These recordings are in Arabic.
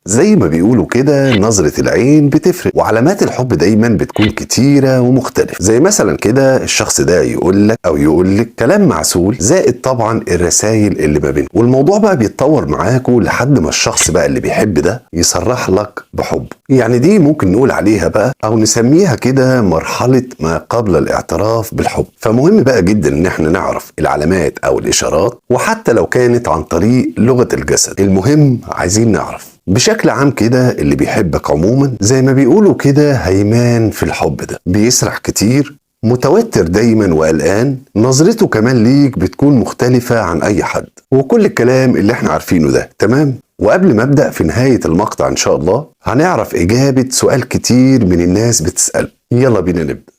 زي ما بيقولوا كده نظرة العين بتفرق، وعلامات الحب دايما بتكون كتيرة ومختلفة. زي مثلا كده الشخص ده يقول لك او يقول لك كلام معسول، زائد طبعا الرسائل اللي ما بينكم، والموضوع بقى بيتطور معاكوا لحد ما الشخص بقى اللي بيحب ده يصرح لك بحبه. يعني دي ممكن نقول عليها بقى او نسميها كده مرحلة ما قبل الاعتراف بالحب. فمهم بقى جدا ان احنا نعرف العلامات او الاشارات، وحتى لو كانت عن طريق لغة الجسد. المهم عايزين نعرف بشكل عام كده اللي بيحبك عموما زي ما بيقولوا كده هيمان في الحب ده، بيسرح كتير، متوتر دايما وقلقان، نظرته كمان ليك بتكون مختلفة عن اي حد، وكل الكلام اللي احنا عارفينه ده تمام. وقبل ما ابدأ في نهاية المقطع ان شاء الله هنعرف اجابة سؤال كتير من الناس بتسأله. يلا بينا نبدأ.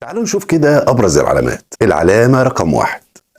تعالوا نشوف كده ابرز العلامات. العلامة رقم 1،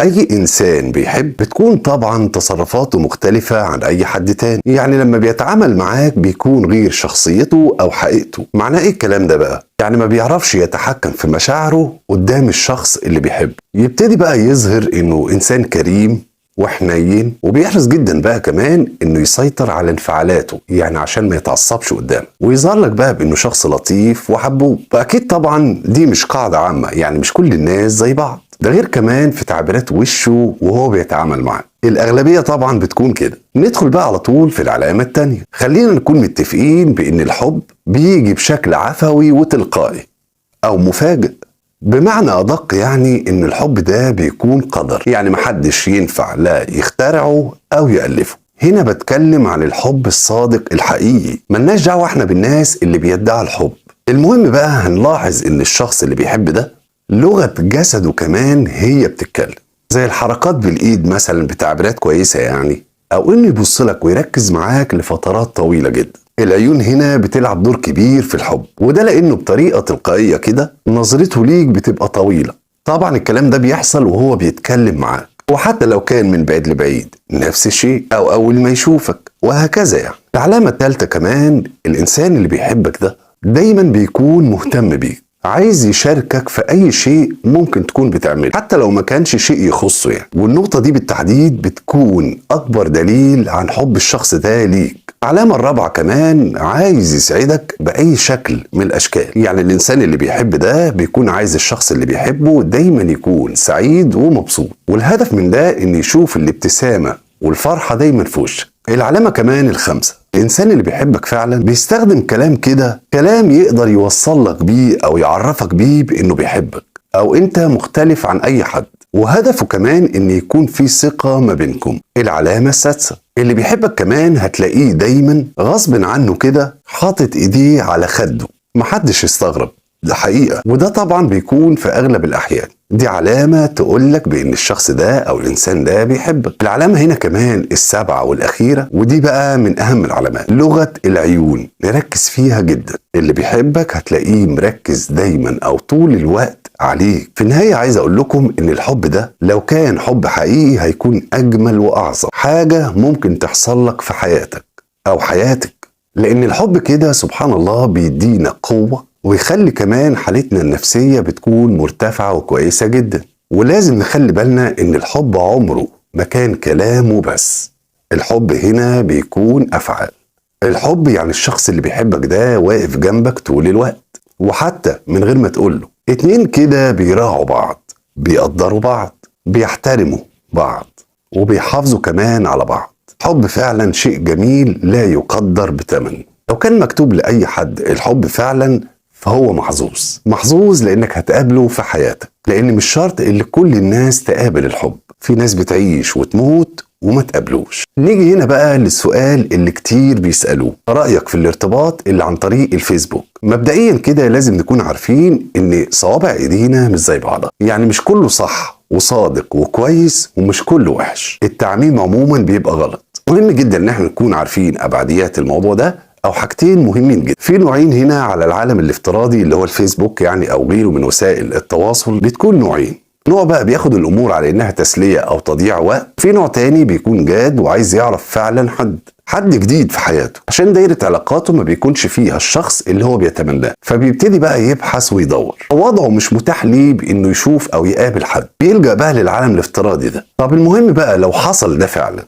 اي انسان بيحب بتكون طبعا تصرفاته مختلفة عن اي حد تاني. يعني لما بيتعامل معاك بيكون غير شخصيته او حقيقته. معناه ايه الكلام ده بقى؟ يعني ما بيعرفش يتحكم في مشاعره قدام الشخص اللي بيحبه. يبتدي بقى يظهر انه انسان كريم وحنين، وبيحرص جدا بقى كمان انه يسيطر على انفعالاته، يعني عشان ما يتعصبش قدامك، ويظهر لك بقى بانه شخص لطيف وحبوب. فاكيد طبعا دي مش قاعدة عامة، يعني مش كل الناس زي بعض، ده غير كمان في تعبيرات وشه وهو بيتعامل معاك. الأغلبية طبعا بتكون كده. ندخل بقى على طول في العلامة التانية. خلينا نكون متفقين بأن الحب بيجي بشكل عفوي وتلقائي أو مفاجئ. بمعنى أدق يعني إن الحب ده بيكون قدر، يعني محدش ينفع لا يخترعه أو يألفه. هنا بتكلم عن الحب الصادق الحقيقي، ملناش دعوة احنا بالناس اللي بيدعي الحب. المهم بقى هنلاحظ إن الشخص اللي بيحب ده لغة جسده كمان هي بتتكلم، زي الحركات بالإيد مثلا بتعبيرات كويسة يعني، أو إنه يبص لك ويركز معاك لفترات طويلة جدا. العيون هنا بتلعب دور كبير في الحب، وده لأنه بطريقة تلقائية كده نظرته ليك بتبقى طويلة. طبعا الكلام ده بيحصل وهو بيتكلم معاك، وحتى لو كان من بعيد لبعيد نفس الشيء، أو أول ما يشوفك، وهكذا. يعني العلامة الثالثة كمان، الإنسان اللي بيحبك ده دايما بيكون مهتم بيك، عايز يشاركك في أي شيء ممكن تكون بتعمله، حتى لو ما كانش شيء يخصه يعني. والنقطة دي بالتحديد بتكون أكبر دليل عن حب الشخص ده ليك. العلامة الرابعة كمان، عايز يسعدك بأي شكل من الأشكال. يعني الإنسان اللي بيحب ده بيكون عايز الشخص اللي بيحبه دايما يكون سعيد ومبسوط، والهدف من ده إن يشوف الابتسامة والفرحة دايما في وشك. العلامة كمان الخامسة، الإنسان اللي بيحبك فعلا بيستخدم كلام كده، كلام يقدر يوصل لك بيه أو يعرفك بيه بإنه بيحبك أو أنت مختلف عن أي حد، وهدفه كمان إن يكون في ثقة ما بينكم. العلامة السادسة، اللي بيحبك كمان هتلاقيه دايما غصب عنه كده حاطط إيديه على خده، محدش يستغرب، ده حقيقة، وده طبعا بيكون في أغلب الأحيان. دي علامة تقولك بأن الشخص ده أو الإنسان ده بيحبك. العلامة هنا كمان السابعة والأخيرة، ودي بقى من أهم العلامات، لغة العيون. نركز فيها جدا. اللي بيحبك هتلاقيه مركز دايما أو طول الوقت عليك. في النهاية عايز أقول لكم إن الحب ده لو كان حب حقيقي هيكون أجمل وأعظم حاجة ممكن تحصل لك في حياتك أو حياتك، لأن الحب كده سبحان الله بيدينا قوة، ويخلي كمان حالتنا النفسية بتكون مرتفعة وكويسة جدا. ولازم نخلي بالنا ان الحب عمره ما كان كلام وبس، الحب هنا بيكون افعال. الحب يعني الشخص اللي بيحبك ده واقف جنبك طول الوقت، وحتى من غير ما تقوله. اتنين كده بيراعوا بعض، بيقدروا بعض، بيحترموا بعض، وبيحافظوا كمان على بعض. حب فعلا شيء جميل لا يقدر بثمن. لو كان مكتوب لأي حد الحب فعلا فهو محظوظ لانك هتقابله في حياتك، لان مش شرط ان كل الناس تقابل الحب، في ناس بتعيش وتموت وما تقابلوش. نيجي هنا بقى للسؤال اللي كتير بيسألوه، رأيك في الارتباط اللي عن طريق الفيسبوك؟ مبدئيا كده لازم نكون عارفين ان صوابع ايدينا مش زي بعضها، يعني مش كله صح وصادق وكويس ومش كله وحش. التعميم عموما بيبقى غلط. مهم جدا ان احنا نكون عارفين ابعاديات الموضوع ده، او حاجتين مهمين جدا. في نوعين هنا على العالم الافتراضي اللي هو الفيسبوك يعني او غيره من وسائل التواصل، بتكون نوعين. نوع بقى بياخد الامور على انها تسلية او تضييع وقت، في نوع تاني بيكون جاد وعايز يعرف فعلا حد جديد في حياته، عشان دايرة علاقاته ما بيكونش فيها الشخص اللي هو بيتمناه، فبيبتدي بقى يبحث ويدور. وضعه مش متاح ليه بانه يشوف او يقابل حد، بيلجأ بقى للعالم الافتراضي ده. طب المهم بقى لو حصل ده فعلا،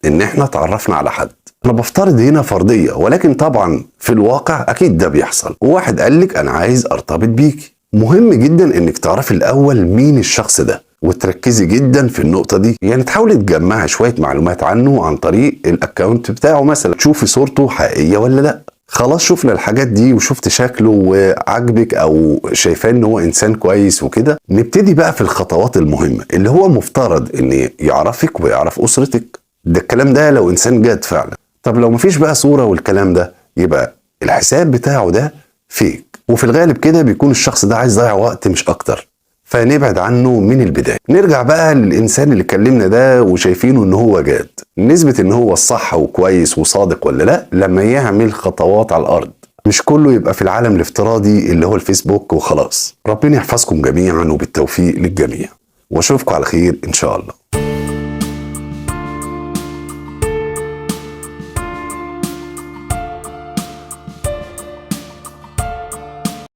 ان احنا تعرفنا على حد انا بفترض هنا فرضيه، ولكن طبعا في الواقع اكيد ده بيحصل. وواحد قال لك انا عايز ارتبط بيكي. مهم جدا انك تعرفي الاول مين الشخص ده، وتركزي جدا في النقطة دي. يعني تحاولي تجمعي شوية معلومات عنه عن طريق الاكونت بتاعه مثلا، تشوفي صورته حقيقية ولا لا. خلاص شفنا الحاجات دي وشفت شكله وعجبك او شايفاه ان هو انسان كويس وكده، نبتدي بقى في الخطوات المهمة اللي هو مفترض ان يعرفك ويعرف اسرتك. ده الكلام ده لو انسان جاد فعلا. طب لو مفيش بقى صورة والكلام ده، يبقى الحساب بتاعه ده فيك، وفي الغالب كده بيكون الشخص ده عايز يضيع وقت مش اكتر، فنبعد عنه من البداية. نرجع بقى للإنسان اللي كلمنا ده وشايفينه إن هو جاد، نثبت إن هو الصح وكويس وصادق ولا لأ لما يعمل خطوات على الأرض. مش كله يبقى في العالم الافتراضي اللي هو الفيسبوك وخلاص. ربنا يحفظكم جميعا وبالتوفيق للجميع، واشوفكم على خير إن شاء الله.